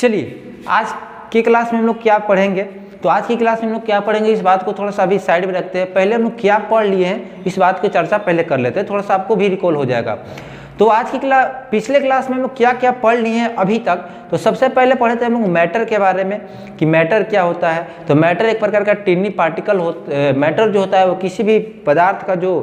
चलिए आज की क्लास में हम लोग क्या पढ़ेंगे, तो आज की क्लास में हम लोग क्या पढ़ेंगे इस बात को थोड़ा सा अभी साइड में रखते हैं। पहले हम लोग क्या पढ़ लिए हैं इस बात की चर्चा पहले कर लेते हैं, थोड़ा सा आपको भी रिकॉल हो जाएगा। तो आज की पिछले क्लास में हम लोग क्या क्या पढ़ लिए हैं अभी तक। तो सबसे पहले पढ़े थे हम लोग मैटर के बारे में कि मैटर क्या होता है। तो मैटर एक प्रकार का टिन्नी पार्टिकल मैटर जो होता है वो किसी भी पदार्थ का जो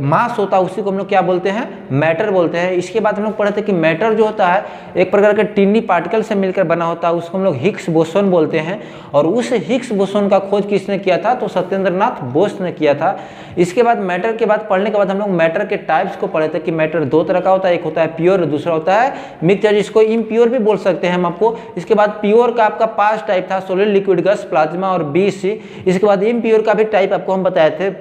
मास होता है उसी को हम लोग क्या बोलते हैं, मैटर बोलते हैं। इसके बाद हम लोग पढ़े थे कि मैटर जो होता है एक प्रकार के टिन्नी पार्टिकल से मिलकर बना होता है, उसको हम लोग हिग्स बोसोन बोलते हैं। और उस हिग्स बोसोन का खोज किसने किया था, तो सत्येंद्रनाथ बोस ने किया था। इसके बाद मैटर के बाद पढ़ने के बाद हम लोग मैटर के टाइप्स को पढ़े थे कि मैटर दो तरह का होता है, एक होता है प्योर, दूसरा होता है मिक्सचर, जिसको इम्प्योर भी बोल सकते हैं हम आपको। इसके बाद प्योर का आपका 5 टाइप था, सॉलिड, लिक्विड, गैस, प्लाज्मा और बीसी। इसके बाद इम्प्योर का भी टाइप आपको हम बताए थे।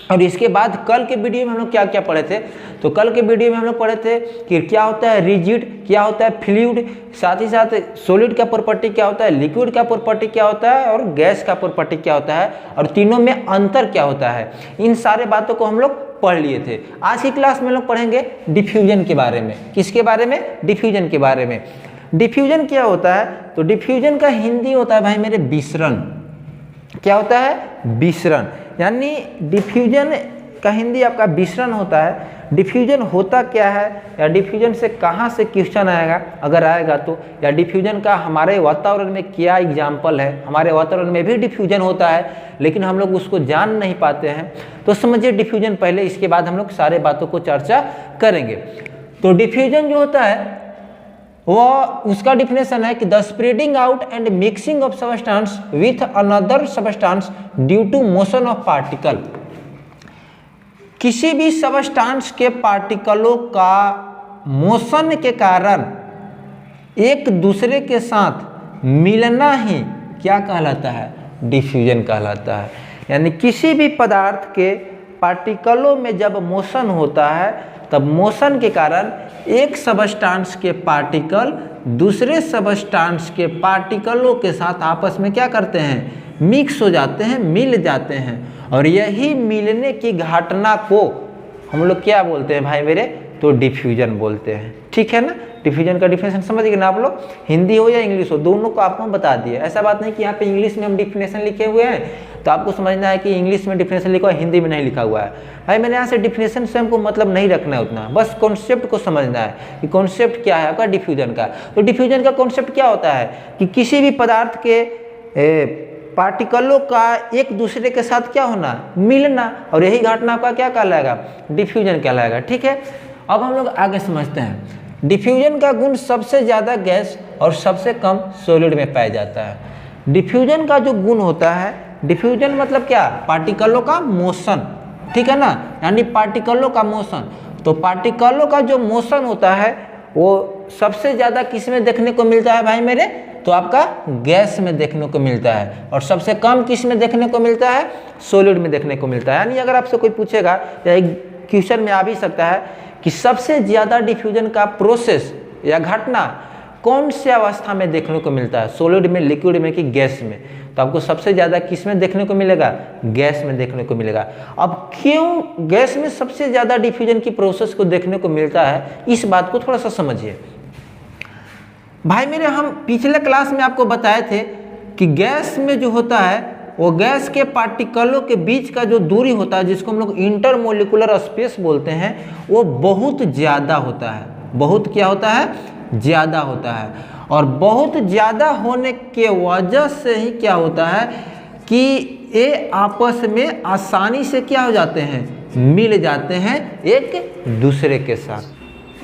और इसके बाद कल के वीडियो में हम लोग क्या क्या पढ़े थे, तो कल के वीडियो में हम लोग पढ़े थे कि क्या होता है रिजिड, क्या होता है फ्लूइड, साथ ही साथ सॉलिड का प्रॉपर्टी क्या होता है, लिक्विड का प्रॉपर्टी क्या होता है और गैस का प्रॉपर्टी क्या होता है, और तीनों में अंतर क्या होता है। इन सारे बातों को हम लोग पढ़ लिए थे। आज की क्लास में हम लोग पढ़ेंगे डिफ्यूजन के बारे में। किसके बारे में, डिफ्यूजन के बारे में। डिफ्यूजन क्या होता है, तो डिफ्यूजन का हिंदी होता है भाई मेरे विसरण। क्या होता है, विसरण, यानी डिफ्यूजन का हिंदी आपका विसरण होता है। डिफ्यूजन होता क्या है, या डिफ्यूजन से कहाँ से क्वेश्चन आएगा अगर आएगा तो, या डिफ्यूजन का हमारे वातावरण में क्या एग्जाम्पल है। हमारे वातावरण में भी डिफ्यूजन होता है लेकिन हम लोग उसको जान नहीं पाते हैं। तो समझिए डिफ्यूजन पहले, इसके बाद हम लोग सारे बातों को चर्चा करेंगे। तो डिफ्यूजन जो होता है वो उसका डिफिनेशन है कि the spreading out and mixing of substance with another substance due to motion of particle. किसी भी सबस्टेंस के पार्टिकलों का मोशन के कारण एक दूसरे के साथ मिलना ही क्या कहलाता है, डिफ्यूजन कहलाता है। यानी किसी भी पदार्थ के पार्टिकलों में जब मोशन होता है तब मोशन के कारण एक सबस्टेंस के पार्टिकल दूसरे सबस्टेंस के पार्टिकलों के साथ आपस में क्या करते हैं, मिक्स हो जाते हैं, मिल जाते हैं। और यही मिलने की घटना को हम लोग क्या बोलते हैं भाई मेरे, तो डिफ्यूजन बोलते हैं। ठीक है ना, डिफ्यूजन का डिफिनेशन समझ गए ना आप लोग। हिंदी हो या इंग्लिश हो दोनों को आपको बता दिए। ऐसा बात नहीं कि यहाँ पे इंग्लिश में हम डिफिनेशन लिखे हुए हैं तो आपको समझना है कि इंग्लिश में डिफिनेशन लिखा हुआ है हिंदी में नहीं लिखा हुआ है। भाई मैंने यहाँ से डिफिनेशन से हमको मतलब नहीं रखना है उतना, बस कॉन्सेप्ट को समझना है कि कॉन्सेप्ट क्या है आपका डिफ्यूजन का। तो डिफ्यूजन का कॉन्सेप्ट क्या होता है कि किसी भी पदार्थ के पार्टिकलों का एक दूसरे के साथ क्या होना, मिलना, और यही घटना आपका क्या कहलाएगा, डिफ्यूजन कहलाएगा। ठीक है, अब हम लोग आगे समझते हैं। डिफ्यूजन का गुण सबसे ज़्यादा गैस और सबसे कम सॉलिड में पाया जाता है। डिफ्यूजन का जो गुण होता है, डिफ्यूजन मतलब क्या, पार्टिकलों का मोशन, ठीक है ना, यानी पार्टिकलों का मोशन। तो पार्टिकलों का जो मोशन होता है वो सबसे ज़्यादा किस में देखने को मिलता है भाई मेरे, तो आपका गैस में देखने को मिलता है। और सबसे कम किस में देखने को मिलता है, सॉलिड में देखने को मिलता है। यानी अगर आपसे कोई पूछेगा या एक क्वेश्चन में आ भी सकता है कि सबसे ज़्यादा डिफ्यूजन का प्रोसेस या घटना कौन से अवस्था में देखने को मिलता है, सॉलिड में, लिक्विड में कि गैस में, तो आपको सबसे ज़्यादा किस में देखने को मिलेगा, गैस में देखने को मिलेगा। अब क्यों गैस में सबसे ज़्यादा डिफ्यूजन की प्रोसेस को देखने को मिलता है, इस बात को थोड़ा सा समझिए भाई मेरे। हम पिछले क्लास में आपको बताए थे कि गैस में जो होता है वो गैस के पार्टिकलों के बीच का जो दूरी होता है जिसको हम लोग इंटरमोलिकुलर स्पेस बोलते हैं वो बहुत ज़्यादा होता है। बहुत क्या होता है, ज़्यादा होता है। और बहुत ज़्यादा होने के वजह से ही क्या होता है कि ये आपस में आसानी से क्या हो जाते हैं, मिल जाते हैं एक दूसरे के साथ।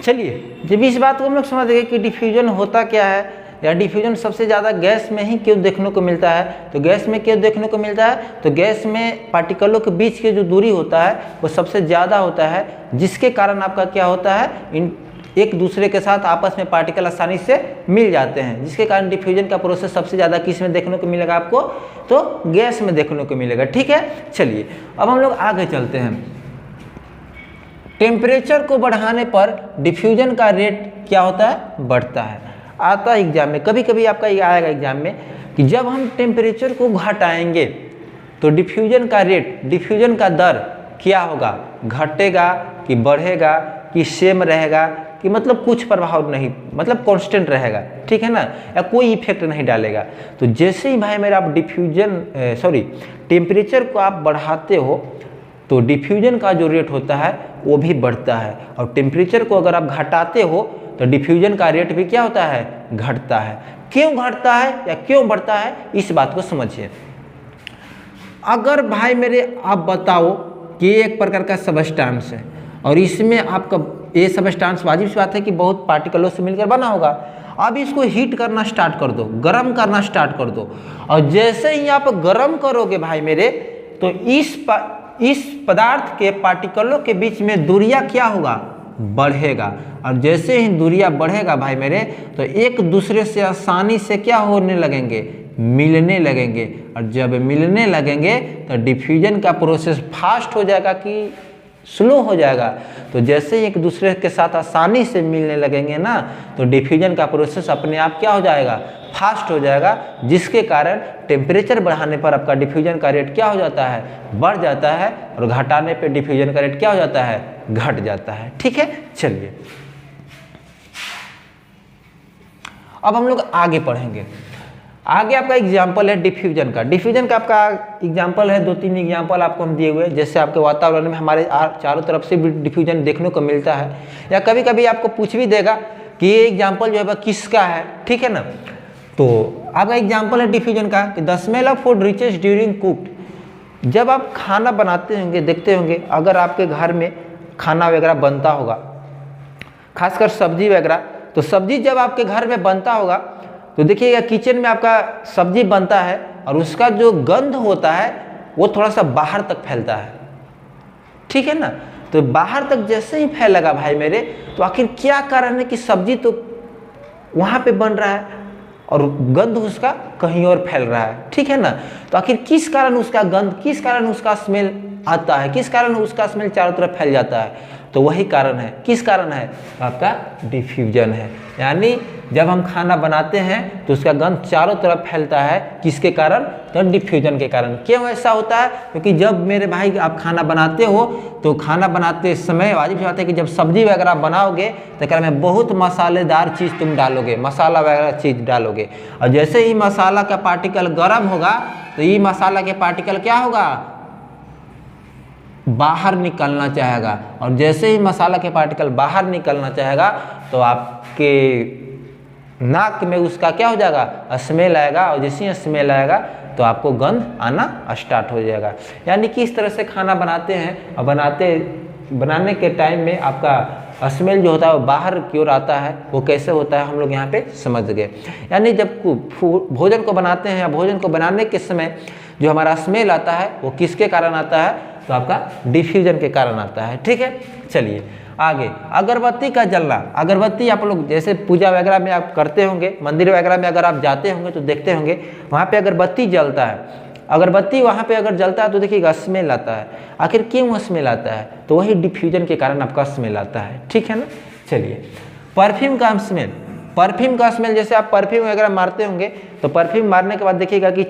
चलिए जब इस बात को हम लोग समझ गए कि डिफ्यूजन होता क्या है, या डिफ्यूजन सबसे ज़्यादा गैस में ही क्यों देखने को मिलता है, तो गैस में क्यों देखने को मिलता है, तो गैस में पार्टिकलों के बीच की जो दूरी होता है वो सबसे ज़्यादा होता है, जिसके कारण आपका क्या होता है, एक दूसरे के साथ आपस में पार्टिकल आसानी से मिल जाते हैं, जिसके कारण डिफ्यूजन का प्रोसेस सबसे ज़्यादा किस में देखने को मिलेगा आपको, तो गैस में देखने को मिलेगा। ठीक है, चलिए अब हम लोग आगे चलते हैं। टेम्परेचर को बढ़ाने पर डिफ्यूजन का रेट क्या होता है, बढ़ता है। आता है एग्जाम में, कभी कभी आपका ये आएगा एग्जाम में कि जब हम टेम्परेचर को घटाएंगे तो डिफ्यूजन का रेट, डिफ्यूजन का दर क्या होगा, घटेगा कि बढ़ेगा कि सेम रहेगा कि मतलब कुछ प्रभाव नहीं, मतलब कांस्टेंट रहेगा, ठीक है ना, या कोई इफेक्ट नहीं डालेगा। तो जैसे ही भाई मेरा आप टेम्परेचर को आप बढ़ाते हो तो डिफ्यूजन का जो रेट होता है वो भी बढ़ता है, और टेम्परेचर को अगर आप घटाते हो तो डिफ्यूजन का रेट भी क्या होता है, घटता है। क्यों घटता है या क्यों बढ़ता है, इस बात को समझिए। अगर भाई मेरे आप बताओ कि ये एक प्रकार का सबस्टांस है और इसमें आपका ये सबस्टांस वाजिब सी बात है कि बहुत पार्टिकलों से मिलकर बना होगा। अब इसको हीट करना स्टार्ट कर दो, गर्म करना स्टार्ट कर दो, और जैसे ही आप गर्म करोगे भाई मेरे, तो इस पदार्थ के पार्टिकलों के बीच में दूरियां क्या होगा, बढ़ेगा। और जैसे ही दूरियां बढ़ेगा भाई मेरे, तो एक दूसरे से आसानी से क्या होने लगेंगे, मिलने लगेंगे। और जब मिलने लगेंगे तो डिफ्यूजन का प्रोसेस फास्ट हो जाएगा कि स्लो हो जाएगा। तो जैसे ही एक दूसरे के साथ आसानी से मिलने लगेंगे ना, तो डिफ्यूजन का प्रोसेस अपने आप क्या हो जाएगा, फास्ट हो जाएगा, जिसके कारण टेम्परेचर बढ़ाने पर आपका डिफ्यूजन का रेट क्या हो जाता है, बढ़ जाता है, और घटाने पे डिफ्यूजन का रेट क्या हो जाता है, घट जाता है। ठीक है, चलिए अब हम लोग आगे पढ़ेंगे। आगे आपका एग्जाम्पल है डिफ्यूजन का। डिफ्यूजन का आपका एग्जाम्पल है, 2-3 एग्जाम्पल आपको हम दिए हुए हैं। जैसे आपके वातावरण में हमारे चारों तरफ से भी डिफ्यूजन देखने को मिलता है, या कभी कभी आपको पूछ भी देगा कि ये एग्जाम्पल जो है किसका है, ठीक है ना। तो आपका एग्जाम्पल है डिफ्यूजन का कि the smell of food reaches during cooked. जब आप खाना बनाते होंगे, देखते होंगे अगर आपके घर में खाना वगैरह बनता होगा, खासकर सब्जी वगैरह, तो सब्जी जब आपके घर में बनता होगा तो देखिएगा किचन में आपका सब्जी बनता है और उसका जो गंध होता है वो थोड़ा सा बाहर तक फैलता है, ठीक है ना। तो बाहर तक जैसे ही फैलेगा भाई मेरे, तो आखिर क्या कारण है कि सब्जी तो वहाँ पे बन रहा है और गंध उसका कहीं और फैल रहा है, ठीक है ना। तो आखिर किस कारण उसका गंध, किस कारण उसका स्मेल आता है, किस कारण उसका स्मेल चारों तरफ फैल जाता है, तो वही कारण है। किस कारण है, आपका डिफ्यूजन है। यानी जब हम खाना बनाते हैं तो उसका गंध चारों तरफ फैलता है, किसके कारण, तो डिफ्यूजन के कारण। क्यों ऐसा होता है, क्योंकि जब मेरे भाई आप खाना बनाते हो तो खाना बनाते समय वाजिब सी बात है कि जब सब्जी वगैरह बनाओगे तो कर में बहुत मसालेदार चीज़ तुम डालोगे, मसाला वगैरह चीज़ डालोगे, और जैसे ही मसाला का पार्टिकल गर्म होगा तो ये मसाला के पार्टिकल क्या होगा, बाहर निकलना चाहेगा, और जैसे ही मसाला के पार्टिकल बाहर निकलना चाहेगा तो आपके नाक में उसका क्या हो जाएगा, स्मेल आएगा, और जैसे ही स्मेल आएगा तो आपको गंध आना स्टार्ट हो जाएगा। यानी कि इस तरह से खाना बनाते हैं और बनाने के टाइम में आपका स्मेल जो होता है वो बाहर की ओर आता है। वो कैसे होता है हम लोग यहाँ पे समझ गए। यानी जब भोजन को बनाते हैं या भोजन को बनाने के समय जो हमारा स्मेल आता है वो किसके कारण आता है, तो आपका डिफ्यूजन के कारण आता है। ठीक है, चलिए आगे। अगरबत्ती का जलना। अगरबत्ती आप लोग जैसे पूजा वगैरह में आप करते होंगे, मंदिर वगैरह में अगर आप जाते होंगे तो देखते होंगे वहाँ पे अगरबत्ती जलता है। अगरबत्ती वहाँ पे अगर जलता है तो देखिएगा स्मेल आता है। आखिर क्यों स्मेल आता है, तो वही डिफ्यूजन के कारण आपका स्मेल आता है, ठीक है ना। चलिए, परफ्यूम का स्मेल। परफ्यूम का स्मेल, जैसे आप परफ्यूम वगैरह मारते होंगे तो परफ्यूम मारने के बाद देखिएगा कि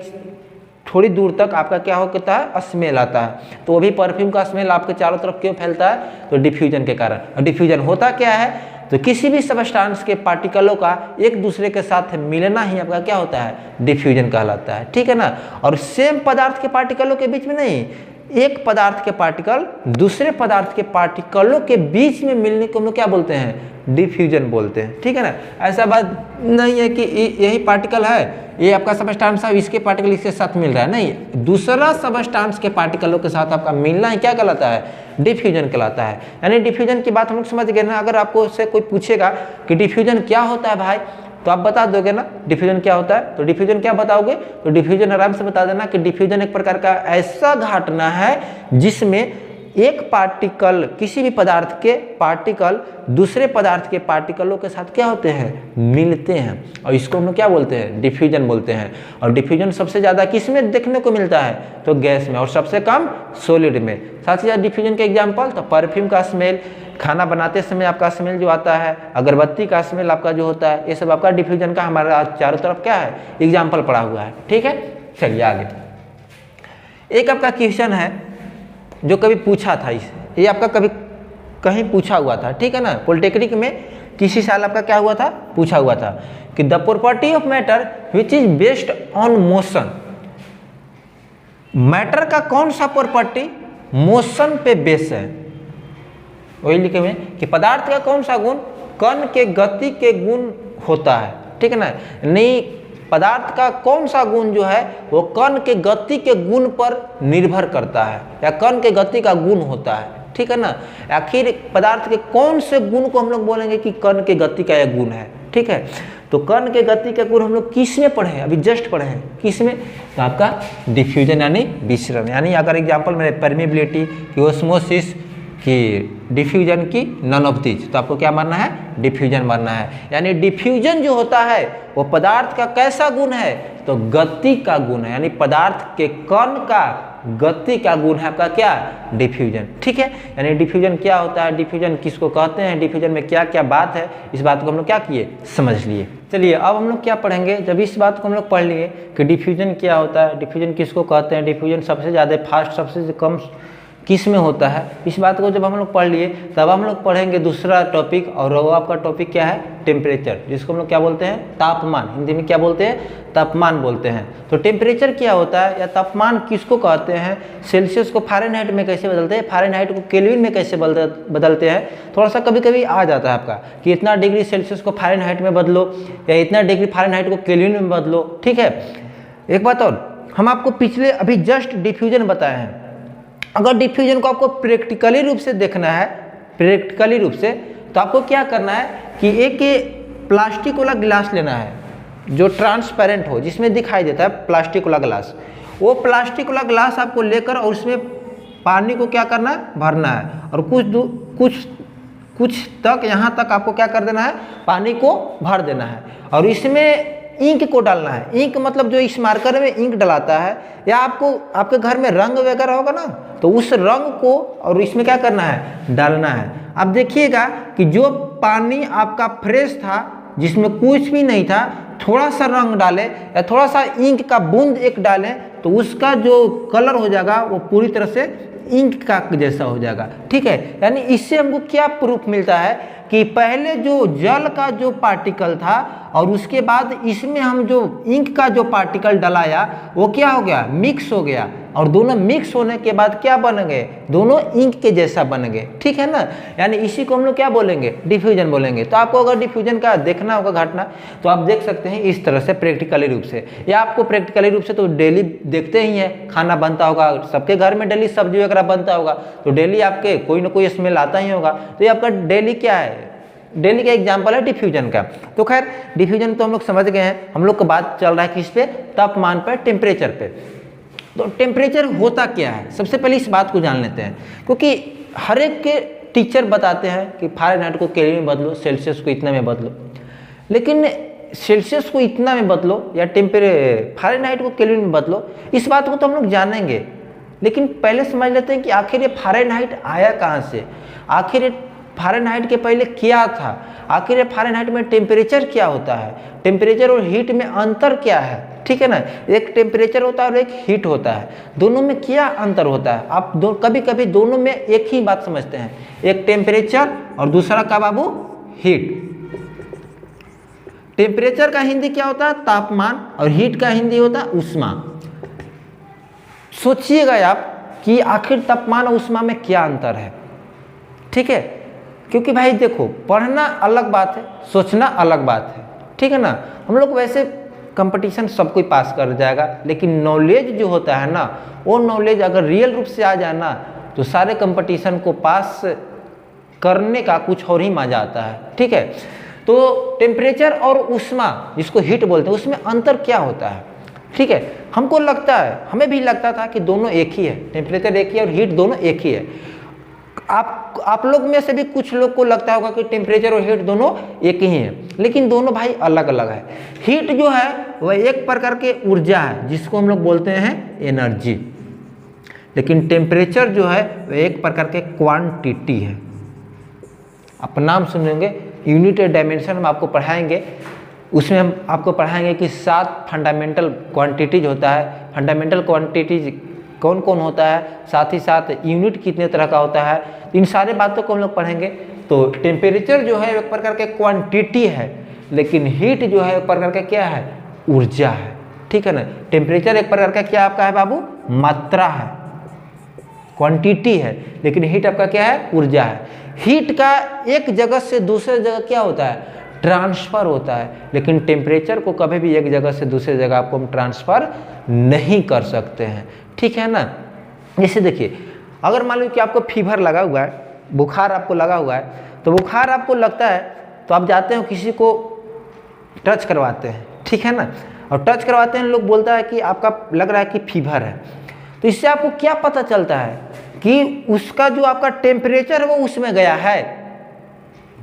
थोड़ी दूर तक आपका क्या होता है, स्मेल आता है। तो वो भी परफ्यूम का स्मेल आपके चारों तरफ क्यों फैलता है, तो डिफ्यूजन के कारण। और डिफ्यूजन होता क्या है, तो किसी भी सबस्टांस के पार्टिकलों का एक दूसरे के साथ मिलना ही आपका क्या होता है, डिफ्यूजन कहलाता है, ठीक है ना। और सेम पदार्थ के पार्टिकलों के बीच में नहीं, एक पदार्थ के पार्टिकल दूसरे पदार्थ के पार्टिकलों के बीच में मिलने को हम लोग क्या बोलते हैं, डिफ्यूजन बोलते हैं, ठीक है ना। ऐसा बात नहीं है कि यही पार्टिकल है, ये आपका सबस्टांस है, इसके पार्टिकल इसके साथ मिल रहा है, नहीं, दूसरा सबस्टांस के पार्टिकलों के साथ आपका मिलना ही क्या कहलाता है, डिफ्यूजन कहलाता है। यानी डिफ्यूजन की बात हम लोग समझ गए ना। अगर आपको से कोई पूछेगा कि डिफ्यूजन क्या होता है भाई, तो आप बता दोगे ना डिफ्यूजन क्या होता है। तो डिफ्यूजन क्या बताओगे, तो डिफ्यूजन आराम से बता देना कि डिफ्यूजन एक प्रकार का ऐसा घटना है जिसमें एक पार्टिकल, किसी भी पदार्थ के पार्टिकल दूसरे पदार्थ के पार्टिकलों के साथ क्या होते हैं, मिलते हैं, और इसको हम लोग क्या बोलते हैं, डिफ्यूजन बोलते हैं। और डिफ्यूजन सबसे ज़्यादा किस में देखने को मिलता है, तो गैस में, और सबसे कम सॉलिड में। साथ ही साथ डिफ्यूजन के एग्जाम्पल, तो परफ्यूम का स्मेल, खाना बनाते समय आपका स्मेल जो आता है, अगरबत्ती का स्मेल आपका जो होता है, ये सब आपका डिफ्यूजन का हमारा चारों तरफ क्या है, एग्जाम्पल पड़ा हुआ है, ठीक है। चलिए आगे। एक आपका क्वेश्चन है जो कभी पूछा था, ये आपका कभी कहीं पूछा हुआ था, ठीक है ना, पॉलिटेक्निक में किसी साल आपका क्या हुआ था, पूछा हुआ था कि the property of matter which is based on motion. Matter का कौन सा प्रॉपर्टी मोशन पे बेस है, वही लिखे हुए हैं कि पदार्थ का कौन सा गुण कण के गति के गुण होता है, ठीक है ना। नहीं, पदार्थ का कौन सा गुण जो है वो कण के गति के गुण पर निर्भर करता है या कण के गति का गुण होता है, ठीक है ना। आखिर पदार्थ के कौन से गुण को हम लोग बोलेंगे कि कण के गति का यह गुण है, ठीक है। तो कण के गति का गुण हम लोग किस में पढ़े हैं, अभी जस्ट पढ़े हैं, किस में, तो आपका डिफ्यूजन यानी विसरण। यानी अगर एग्जाम्पल मेरे परमेबिलिटी की ओस्मोसिस कि डिफ्यूजन की नन ऑफ दीज, तो आपको क्या मानना है, डिफ्यूजन मानना है। यानी डिफ्यूजन जो होता है वो पदार्थ का कैसा गुण है, तो गति का गुण है। यानी पदार्थ के कण का गति का गुण है आपका क्या, डिफ्यूजन, ठीक है। यानी डिफ्यूजन क्या होता है, डिफ्यूजन किसको कहते हैं, डिफ्यूजन में क्या क्या बात है, इस बात को हम लोग क्या किए, समझ लिए। चलिए अब हम लोग क्या पढ़ेंगे, जब इस बात को हम लोग पढ़ लिए कि डिफ्यूजन क्या होता है, डिफ्यूजन किसको कहते हैं, डिफ्यूजन सबसे ज़्यादा फास्ट सबसे कम किस में होता है, इस बात को जब हम लोग पढ़ लिए तब हम लोग पढ़ेंगे दूसरा टॉपिक, और वो आपका टॉपिक क्या है, टेम्परेचर, जिसको हम लोग क्या बोलते हैं, तापमान। हिंदी में क्या बोलते हैं, तापमान बोलते हैं। तो टेम्परेचर क्या होता है या तापमान किसको कहते हैं, सेल्सियस को फ़ारेनहाइट में कैसे बदलते हैं, फ़ारेनहाइट को केल्विन में कैसे बदलते हैं। थोड़ा सा कभी कभी आ जाता है आपका कि इतना डिग्री सेल्सियस को फ़ारेनहाइट में बदलो या इतना डिग्री फ़ारेनहाइट को केल्विन में बदलो, ठीक है। एक बात और, हम आपको पिछले अभी जस्ट डिफ्यूजन बताए हैं। अगर डिफ्यूजन को आपको प्रैक्टिकली रूप से देखना है, प्रैक्टिकली रूप से, तो आपको क्या करना है कि एक प्लास्टिक वाला गिलास लेना है जो ट्रांसपेरेंट हो, जिसमें दिखाई देता है प्लास्टिक वाला गिलास। वो प्लास्टिक वाला गिलास आपको लेकर और उसमें पानी को क्या करना है, भरना है, और कुछ तक यहाँ तक आपको क्या कर देना है, पानी को भर देना है, और इसमें इंक को डालना है। इंक मतलब जो इस मार्कर में इंक डलाता है, या आपको आपके घर में रंग वगैरह होगा ना, तो उस रंग को और इसमें क्या करना है, डालना है। अब देखिएगा कि जो पानी आपका फ्रेश था, जिसमें कुछ भी नहीं था, थोड़ा सा रंग डालें या थोड़ा सा इंक का बूंद एक डालें, तो उसका जो कलर हो जाएगा वो पूरी तरह से इंक का जैसा हो जाएगा, ठीक है। यानी इससे हमको क्या प्रूफ मिलता है कि पहले जो जल का जो पार्टिकल था और उसके बाद इसमें हम जो इंक का जो पार्टिकल डलाया वो क्या हो गया, मिक्स हो गया, और दोनों मिक्स होने के बाद क्या बन गए, दोनों इंक के जैसा बन गए, ठीक है ना। यानी इसी को हम लोग क्या बोलेंगे, डिफ्यूजन बोलेंगे। तो आपको अगर डिफ्यूजन का देखना होगा घटना, तो आप देख सकते हैं इस तरह से प्रैक्टिकली रूप से, या आपको प्रैक्टिकली रूप से तो डेली देखते ही हैं, खाना बनता होगा सबके घर में, डेली सब्जी वगैरह बनता होगा, तो डेली आपके कोई ना कोई स्मेल आता ही होगा। तो ये आपका डेली क्या है, डेली का एग्जाम्पल है डिफ्यूजन का। तो खैर डिफ्यूजन तो हम लोग समझ गए हैं, हम लोग का बात चल रहा है किस पे, तापमान पर, टेम्परेचर पे। तो टेम्परेचर होता क्या है, सबसे पहले इस बात को जान लेते हैं, क्योंकि हर एक के टीचर बताते हैं कि फ़ारेनहाइट को केल्विन में बदलो, सेल्सियस को इतना में बदलो, लेकिन सेल्सियस को इतना में बदलो या फ़ारेनहाइट को केल्विन में बदलो, इस बात को तो हम लोग जानेंगे। लेकिन पहले समझ लेते हैं कि आखिर ये फ़ारेनहाइट आया कहाँ से, आखिर फ़ारेनहाइट के पहले क्या था, आखिर फ़ारेनहाइट में टेम्परेचर क्या होता है, टेम्परेचर और हीट में अंतर क्या है, ठीक है ना। एक टेम्परेचर होता है और एक हीट होता है, दोनों में क्या अंतर होता है। आप कभी कभी दोनों में एक ही बात समझते हैं, एक टेम्परेचर और दूसरा का बाबू हीट। टेम्परेचर का हिंदी क्या होता है, तापमान, और हीट का हिंदी होता है ऊष्मा। सोचिएगा आप कि आखिर तापमान और ऊष्मा में क्या अंतर है, ठीक है। क्योंकि भाई देखो, पढ़ना अलग बात है, सोचना अलग बात है, ठीक है ना। हम लोग वैसे कंपटीशन सब कोई पास कर जाएगा, लेकिन नॉलेज जो होता है ना, वो नॉलेज अगर रियल रूप से आ जाए ना, तो सारे कंपटीशन को पास करने का कुछ और ही मजा आता है, ठीक है। तो टेम्परेचर और ऊष्मा, जिसको हीट बोलते हैं, उसमें अंतर क्या होता है, ठीक है। हमको लगता है, हमें भी लगता था कि दोनों एक ही है, टेम्परेचर एक ही है और हीट दोनों एक ही है। आप लोग में से भी कुछ लोग को लगता होगा कि टेम्परेचर और हीट दोनों एक ही हैं, लेकिन दोनों भाई अलग अलग है। हीट जो है वह एक प्रकार के ऊर्जा है, जिसको हम लोग बोलते हैं एनर्जी, लेकिन टेम्परेचर जो है वह एक प्रकार के क्वांटिटी है। आप नाम सुनेंगे, यूनिट डायमेंशन हम आपको पढ़ाएंगे, उसमें हम आपको पढ़ाएंगे कि 7 फंडामेंटल क्वांटिटीज होता है। फंडामेंटल क्वांटिटीज कौन कौन होता है, साथ ही साथ यूनिट कितने तरह का होता है, इन सारे बातों को हम लोग पढ़ेंगे। तो टेम्परेचर जो है एक प्रकार के क्वांटिटी है, लेकिन हीट जो है एक प्रकार का क्या है, ऊर्जा है, ठीक है ना। टेम्परेचर एक प्रकार का क्या आपका है बाबू, मात्रा है, क्वांटिटी है, लेकिन हीट आपका क्या है, ऊर्जा है। हीट का एक जगह से दूसरे जगह क्या होता है, ट्रांसफर होता है, लेकिन टेम्परेचर को कभी भी एक जगह से दूसरे जगह आपको हम ट्रांसफर नहीं कर सकते हैं, ठीक है ना। जैसे देखिए, अगर मान लो कि आपको फीवर लगा हुआ है, बुखार आपको लगा हुआ है, तो बुखार आपको लगता है तो आप जाते हो किसी को टच करवाते हैं, ठीक है ना, और टच करवाते हैं, लोग बोलता है कि आपका लग रहा है कि फीवर है, तो इससे आपको क्या पता चलता है कि उसका जो आपका टेम्परेचर है वो उसमें गया है,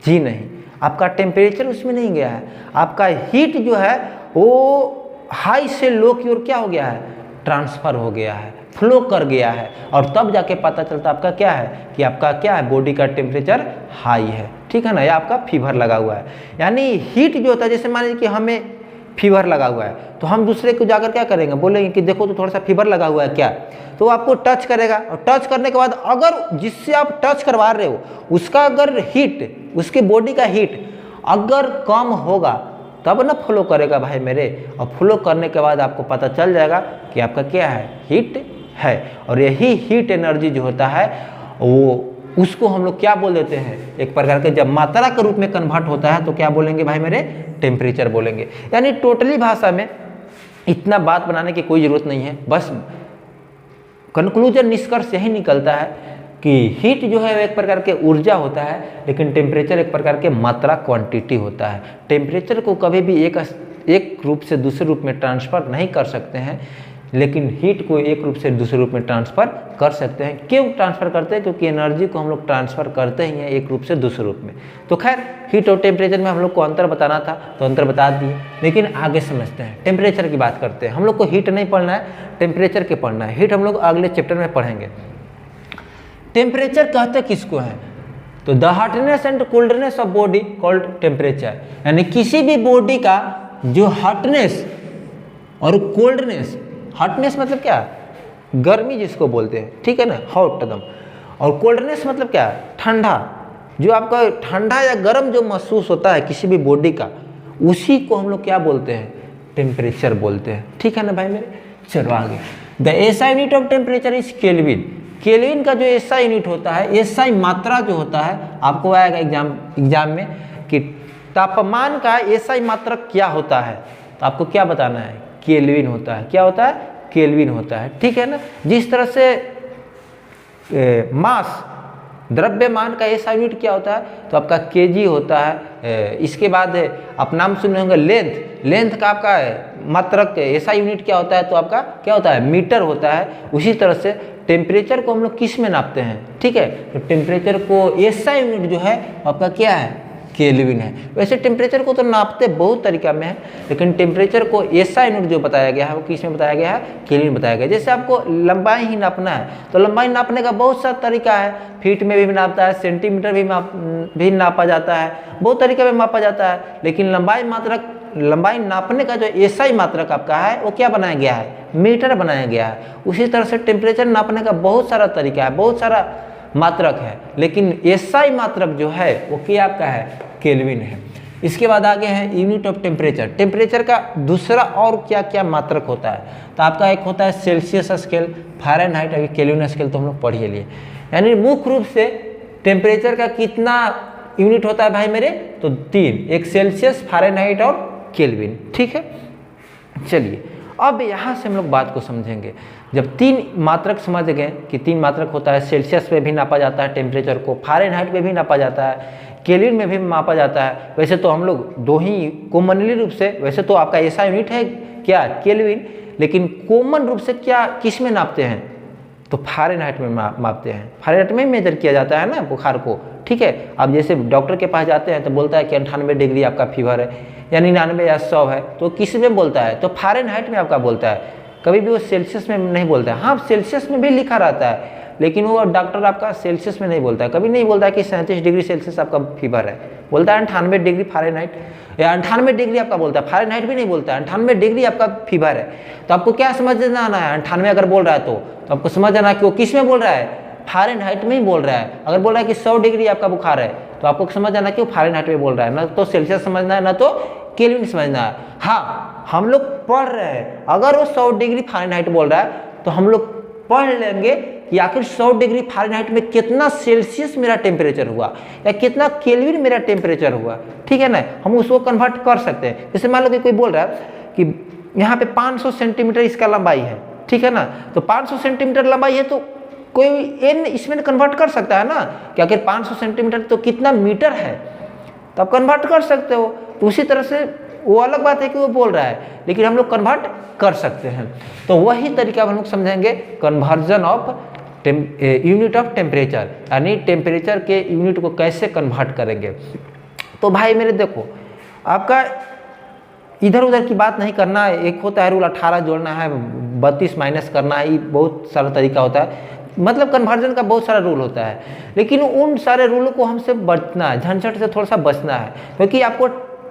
जी नहीं, आपका टेम्परेचर उसमें नहीं गया है, आपका हीट जो है वो हाई से लो की ओर क्या हो गया है, ट्रांसफर हो गया है, फ्लो कर गया है, और तब जाके पता चलता आपका क्या है कि आपका क्या है, बॉडी का टेम्परेचर हाई है, ठीक है ना, या आपका फीवर लगा हुआ है। यानी हीट जो होता है, जैसे मान लीजिए कि हमें फीवर लगा हुआ है, तो हम दूसरे को जाकर क्या करेंगे, बोलेंगे कि देखो तो थोड़ा सा फीवर लगा हुआ है क्या, तो आपको टच करेगा, और टच करने के बाद अगर जिससे आप टच करवा रहे हो उसका अगर हीट, उसकी बॉडी का हीट अगर कम होगा तब ना फ्लो करेगा भाई मेरे, और फ्लो करने के बाद आपको पता चल जाएगा कि आपका क्या है, हीट है। और यही हीट एनर्जी जो होता है वो उसको हम लोग क्या बोल देते हैं, एक प्रकार के जब मात्रा के रूप में कन्वर्ट होता है तो क्या बोलेंगे भाई मेरे, टेम्परेचर बोलेंगे। यानी टोटली भाषा में इतना बात बनाने की कोई ज़रूरत नहीं है, बस कंक्लूजन निष्कर्ष यही निकलता है कि हीट जो है एक प्रकार के ऊर्जा होता है, लेकिन टेम्परेचर एक प्रकार के मात्रा क्वांटिटी होता है। टेम्परेचर को कभी भी एक रूप से दूसरे रूप में ट्रांसफ़र नहीं कर सकते हैं, लेकिन हीट को एक रूप से दूसरे रूप में ट्रांसफ़र कर सकते हैं। क्यों ट्रांसफ़र करते हैं, क्योंकि एनर्जी को हम लोग ट्रांसफ़र करते ही हैं एक रूप से दूसरे रूप में। तो खैर हीट और टेम्परेचर में हम लोग को अंतर बताना था तो अंतर बता दिए, लेकिन आगे समझते हैं, टेम्परेचर की बात करते हैं। हम लोग को हीट नहीं पढ़ना है, टेम्परेचर के पढ़ना है। हीट हम लोग अगले चैप्टर में पढ़ेंगे। टेम्परेचर कहते किसको है, तो the hotness and coldness of body called temperature, यानी किसी भी बॉडी का जो हॉटनेस और कोल्डनेस, हॉटनेस मतलब क्या, गर्मी जिसको बोलते हैं, ठीक है ना, हॉट एकदम, और कोल्डनेस मतलब क्या, ठंडा, जो आपका ठंडा या गर्म जो महसूस होता है किसी भी बॉडी का, उसी को हम लोग क्या बोलते हैं, टेम्परेचर बोलते हैं, ठीक है ना भाई मेरे। चलो आगे, the SI unit of temperature is kelvin. Kelvin का जो एसआई यूनिट होता है, एसआई मात्रा जो होता है, आपको आएगा एग्जाम में कि तापमान का एसआई मात्रक क्या होता है, तो आपको क्या बताना है, केल्विन होता है। क्या होता है, केल्विन होता है, ठीक है ना। जिस तरह से मास, द्रव्यमान का एसआई यूनिट क्या होता है, तो आपका केजी होता है। इसके बाद आप नाम सुने होंगे लेंथ, लेंथ का आपका मात्रक एसआई यूनिट क्या होता है, तो आपका क्या होता है, मीटर होता है। उसी तरह से टेम्परेचर को हम लोग किस में नापते हैं, ठीक है, तो टेम्परेचर को एसआई यूनिट जो है आपका क्या है, केल्विन है। वैसे टेम्परेचर को तो नापते बहुत तरीका में है, लेकिन टेम्परेचर को एसआई यूनिट जो बताया गया है वो किस में बताया गया है, केल्विन बताया गया है। जैसे आपको लंबाई ही नापना है तो लंबाई नापने का बहुत सा तरीका है, फीट में भी नापता है, सेंटीमीटर भी नापा जाता है, बहुत तरीके में मापा जाता है। लेकिन लंबाई नापने का जो एसआई मात्रक आपका है वो क्या बनाया गया है, मीटर बनाया गया है। उसी तरह से टेम्परेचर नापने का बहुत सारा तरीका है, बहुत सारा मात्रक है, लेकिन एसआई मात्रक जो है वो क्या आपका है, केल्विन है। इसके बाद आगे है यूनिट ऑफ टेम्परेचर। टेम्परेचर का दूसरा और क्या क्या मात्रक होता है, तो आपका एक होता है सेल्सियस स्केल, फ़ारेनहाइट, अभी केल्विन स्केल तो हम लोग पढ़ ही लिए। यानी मुख्य रूप से टेम्परेचर का कितना यूनिट होता है भाई मेरे, तो 3, एक सेल्सियस, फ़ारेनहाइट और केल्विन, ठीक है। चलिए अब यहाँ से हम लोग बात को समझेंगे। जब 3 मात्रक समझ गए कि 3 मात्रक होता है, सेल्सियस में भी नापा जाता है टेम्परेचर को, फ़ारेनहाइट में भी नापा जाता है, केल्विन में भी मापा जाता है। वैसे तो हम लोग दो ही कॉमनली रूप से, वैसे तो आपका ऐसा यूनिट है क्या, केल्विन, लेकिन कॉमन रूप से क्या किस में नापते हैं, तो फ़ारेनहाइट में मापते हैं। फ़ारेनहाइट में मेजर किया जाता है ना बुखार को, ठीक है। अब जैसे डॉक्टर के पास जाते हैं तो बोलता है कि 98 डिग्री आपका फीवर है, या 99 या 100 है, तो किस में बोलता है, तो फ़ारेनहाइट में आपका बोलता है। कभी भी वो सेल्सियस में नहीं बोलता है। हाँ, सेल्सियस में भी लिखा रहता है, लेकिन वो डॉक्टर आपका सेल्सियस में नहीं बोलता है। कभी नहीं बोलता है कि 37 डिग्री सेल्सियस आपका फीवर है, बोलता है 98 डिग्री फ़ारेनहाइट, या 98 डिग्री आपका बोलता है, फ़ारेनहाइट भी नहीं बोलता है, 98 डिग्री आपका फीवर है। तो आपको क्या समझना आना है, 98 अगर बोल रहा है तो आपको समझ आना कि वो किस में बोल रहा है, फ़ारेनहाइट में ही बोल रहा है। अगर बोल रहा है कि 100 डिग्री आपका बुखार है तो आपको समझ आना कि वो फ़ारेनहाइट में बोल रहा है, ना तो सेल्सियस समझना है ना तो केल्विन समझना है। हाँ, हम लोग पढ़ रहे हैं, अगर वो 100 डिग्री फ़ारेनहाइट बोल रहा है तो हम लोग पढ़ लेंगे कि आखिर 100 डिग्री फ़ारेनहाइट में कितना सेल्सियस मेरा टेम्परेचर हुआ या कितना केल्विन मेरा टेम्परेचर हुआ, ठीक है ना। हम उसको कन्वर्ट कर सकते हैं। जैसे मान लो कि कोई बोल रहा है कि यहाँ पे 500 सेंटीमीटर इसका लंबाई है, ठीक है ना, तो 500 सेंटीमीटर लंबाई है तो कोई एन इसमें कन्वर्ट कर सकता है ना कि आखिर 500 सेंटीमीटर तो कितना मीटर है, तो आप कन्वर्ट कर सकते हो। तो उसी तरह से वो अलग बात है कि वो बोल रहा है, लेकिन हम लोग कन्वर्ट कर सकते हैं। तो वही तरीका हम लोग समझेंगे conversion of unit of temperature, यानी टेम्परेचर के यूनिट को कैसे कन्वर्ट करेंगे। तो भाई मेरे देखो, आपका इधर उधर की बात नहीं करना है। एक होता है रूल 18 जोड़ना है, 32 माइनस करना है, बहुत सारा तरीका होता है, मतलब कन्वर्जन का बहुत सारा रूल होता है, लेकिन उन सारे रूलों को हमसे बचना है, झंझट से थोड़ा सा बचना है, क्योंकि आपको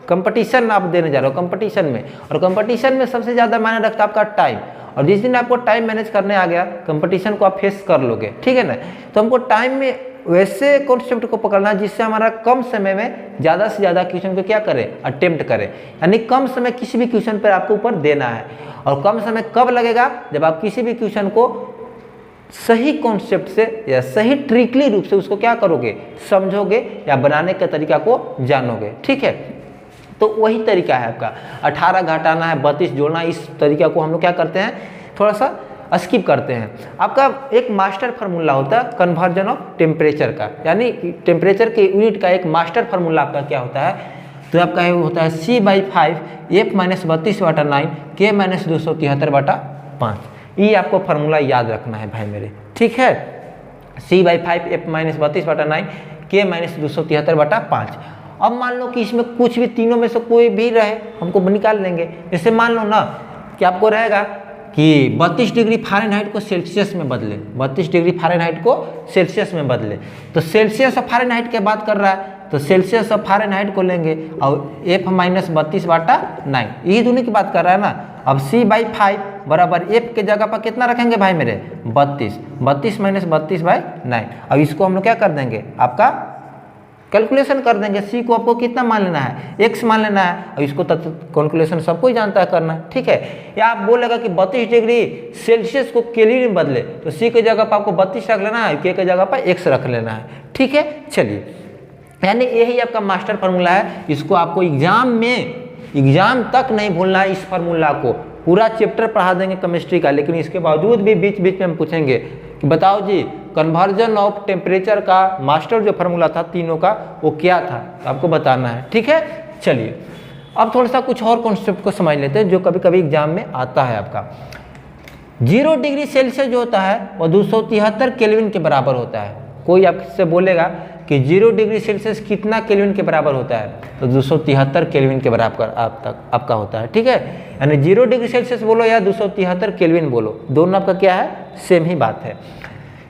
कंपटीशन आप देने जा रहे हो कंपटीशन में, और कंपटीशन में सबसे ज़्यादा मायने रखता है आपका टाइम। और जिस दिन आपको टाइम मैनेज करने आ गया, कंपटीशन को आप फेस कर लोगे, ठीक है ना। तो हमको टाइम में वैसे कॉन्सेप्ट को पकड़ना है जिससे हमारा कम समय में ज़्यादा से ज़्यादा क्वेश्चन को क्या करें, अटेम्प्ट करें, यानी कम समय किसी भी क्वेश्चन पर आपको ऊपर देना है। और कम समय कब लगेगा, जब आप किसी भी क्वेश्चन को सही कॉन्सेप्ट से या सही ट्रिकली रूप से उसको क्या करोगे, समझोगे या बनाने के तरीका को जानोगे, ठीक है। तो वही तरीका है आपका, 18 घटाना है, 32 जोड़ना, इस तरीका को हम लोग क्या करते हैं, थोड़ा सा स्किप करते हैं। आपका एक मास्टर फार्मूला होता है कन्वर्जन ऑफ टेम्परेचर का, यानी टेम्परेचर के यूनिट का एक मास्टर फार्मूला आपका क्या होता है, तो आपका ये होता है C/5 F - 32/9 K - 273/5। ये आपको फार्मूला याद रखना है भाई मेरे, ठीक है। C/5 F - 32/9 K - 273/5। अब मान लो कि इसमें कुछ भी तीनों में से कोई भी रहे, हमको निकाल लेंगे। जैसे मान लो ना कि आपको रहेगा कि 32 डिग्री फ़ारेनहाइट को सेल्सियस में बदले, 32 डिग्री फ़ारेनहाइट को सेल्सियस में बदले, तो सेल्सियस और फ़ारेनहाइट की बात कर रहा है तो सेल्सियस और फ़ारेनहाइट को लेंगे और F - 32/9, यही दोनों की बात कर रहा है ना। अब C/5 बराबर F के जगह पर कितना रखेंगे भाई मेरे, 32, 32 - 32/9। अब इसको हम लोग क्या कर देंगे, आपका कैलकुलेशन कर देंगे। C को आपको कितना मान लेना है, x मान लेना है, और इसको कैलकुलेशन सबको ही जानता है करना, ठीक है। या आप बोलेगा कि 32 डिग्री सेल्सियस को केल्विन में बदले, तो C के जगह पर आपको 32 रख लेना है, K के जगह पर x रख लेना है, ठीक है। चलिए, यानी यही आपका मास्टर फार्मूला है। इसको आपको एग्जाम तक नहीं भूलना है। इस फार्मूला को पूरा चैप्टर पढ़ा देंगे केमिस्ट्री का, लेकिन इसके बावजूद भी बीच बीच में हम पूछेंगे कि बताओ जी कन्वर्जन ऑफ टेम्परेचर का मास्टर जो फार्मूला था तीनों का, वो क्या था, तो आपको बताना है, ठीक है। चलिए, अब थोड़ा सा कुछ और कॉन्सेप्ट को समझ लेते हैं जो कभी कभी एग्जाम में आता है आपका। 0 डिग्री सेल्सियस जो होता है वो 273 केल्विन के बराबर होता है। कोई आपसे बोलेगा कि 0 डिग्री सेल्सियस कितना केल्विन के बराबर होता है, तो 273 केल्विन के बराबर आपका होता है, ठीक है। यानी 0 डिग्री सेल्सियस बोलो या 273 केल्विन बोलो, दोनों आपका क्या है, सेम ही बात है।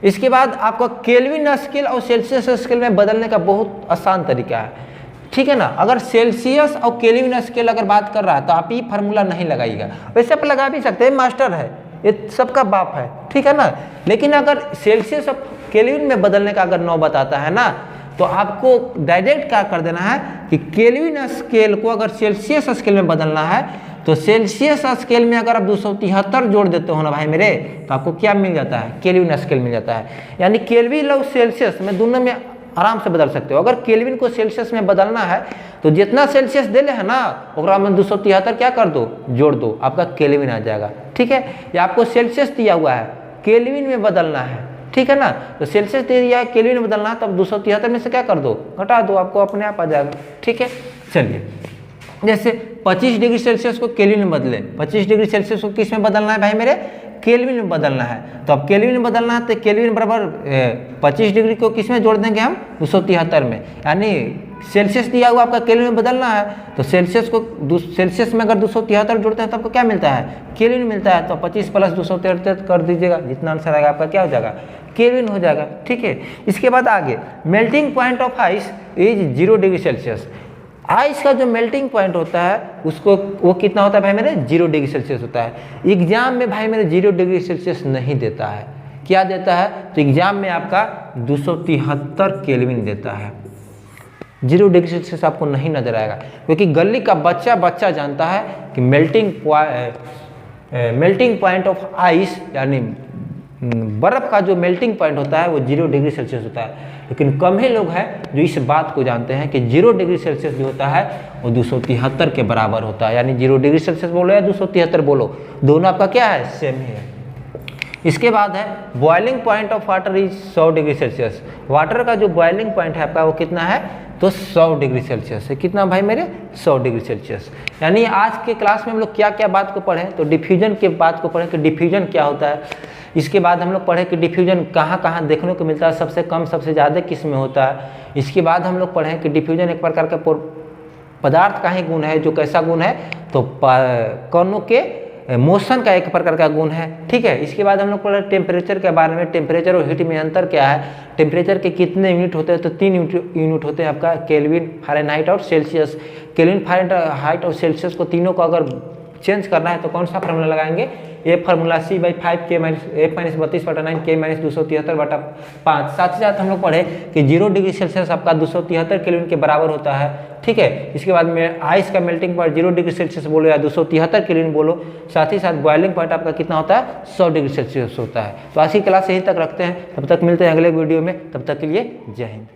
इसके बाद आपका केल्विन स्केल और सेल्सियस स्केल में बदलने का बहुत आसान तरीका है, ठीक है ना। अगर सेल्सियस और केल्विन स्केल अगर बात कर रहा है तो आप ये फार्मूला नहीं लगाइएगा, वैसे आप लगा भी सकते हैं, मास्टर है, ये सबका बाप है, ठीक है ना। लेकिन अगर सेल्सियस और केल्विन में बदलने का अगर नौबत आता है ना, तो आपको डायरेक्ट क्या कर देना है कि केल्विन स्केल को अगर सेल्सियस स्केल में बदलना है, तो सेल्सियस स्केल में अगर आप 273 जोड़ देते हो ना भाई मेरे, तो आपको क्या मिल जाता है, केल्विन स्केल मिल जाता है। यानी केल्विन और सेल्सियस में दोनों में आराम से बदल सकते हो। अगर केल्विन को सेल्सियस में बदलना है तो जितना सेल्सियस देले है ना, ओकरा में 273 क्या कर दो, जोड़ दो, आपका केल्विन आ जाएगा, ठीक है। या आपको सेल्सियस दिया हुआ है, केल्विन में बदलना है, ठीक है ना, तो सेल्सियस दे दिया, केल्विन में बदलना है, तब 273 में से क्या कर दो, घटा दो, आपको अपने आप आ जाएगा, ठीक है। चलिए, जैसे 25 डिग्री सेल्सियस को केल्विन में बदले, 25 डिग्री सेल्सियस को किस में बदलना है भाई मेरे, केल्विन में बदलना है। तो अब केल्विन में बदलना है तो केल्विन बराबर 25 डिग्री को किस में जोड़ देंगे हम, 273 में। यानी सेल्सियस दिया हुआ आपका केल्विन में बदलना है, तो सेल्सियस में अगर 273 जोड़ते हैं तो आपको क्या मिलता है, केल्विन मिलता है। तो 25 + 273 कर दीजिएगा, जितना आंसर आएगा आपका क्या हो जाएगा, केल्विन हो जाएगा, ठीक है। इसके बाद आगे, melting point of ice is 0 degree Celsius. Ice का जो मेल्टिंग पॉइंट होता है उसको वो कितना होता है भाई मेरे, 0 डिग्री सेल्सियस होता है। एग्जाम में भाई मेरे 0 डिग्री सेल्सियस नहीं देता है, क्या देता है, तो एग्जाम में आपका 273 केल्विन देता है। 0 डिग्री सेल्सियस आपको नहीं नजर आएगा, क्योंकि गली का बच्चा जानता है कि मेल्टिंग पॉइंट ऑफ आइस यानी बर्फ का जो मेल्टिंग पॉइंट होता है वो 0 डिग्री सेल्सियस होता है। लेकिन कम ही लोग हैं जो इस बात को जानते हैं कि 0 डिग्री सेल्सियस जो होता है वो 273 के बराबर होता है। यानी 0 डिग्री सेल्सियस बोलो या 273 बोलो, दोनों आपका क्या है, सेम ही है। इसके बाद है boiling point of water is 100 degree Celsius. Water का जो बॉइलिंग पॉइंट है आपका वो कितना है, तो 100 डिग्री सेल्सियस है। कितना भाई मेरे, 100 डिग्री सेल्सियस। यानी आज के क्लास में हम लोग क्या क्या बात को पढ़ें, तो डिफ्यूजन के बात को पढ़ें कि डिफ्यूजन क्या होता है। इसके बाद हम लोग पढ़े कि डिफ्यूजन कहाँ कहाँ देखने को मिलता है, सबसे कम सबसे ज़्यादा किस में होता है। इसके बाद हम लोग पढ़ें कि डिफ्यूजन एक प्रकार का पदार्थ का ही गुण है, जो कैसा गुण है, तो कणों के मोशन का एक प्रकार का गुण है। ठीक है, इसके बाद हम लोग पढ़े टेम्परेचर के बारे में। टेम्परेचर और हीट में अंतर क्या है, टेम्परेचर के कितने यूनिट होते हैं, तो 3 यूनिट होते हैं आपका, केल्विन, फ़ारेनहाइट और सेल्सियस। केल्विन, फ़ारेनहाइट और सेल्सियस को तीनों को अगर चेंज करना है तो कौन सा फार्मूला लगाएंगे, ये formula C/5 K F - 32/9 K - 273/5। साथ ही साथ हम लोग पढ़े कि 0 डिग्री सेल्सियस आपका 273 केल्विन के बराबर होता है। ठीक है, इसके बाद में आइस का मेल्टिंग पॉइंट 0 डिग्री सेल्सियस बोलो या 273 केल्विन बोलो। साथ ही साथ बॉइलिंग पॉइंट आपका कितना होता है, 100 डिग्री सेल्सियस होता है। तो आज की क्लास यहीं तक रखते हैं, तब तक मिलते हैं अगले वीडियो में, तब तक के लिए जय हिंद।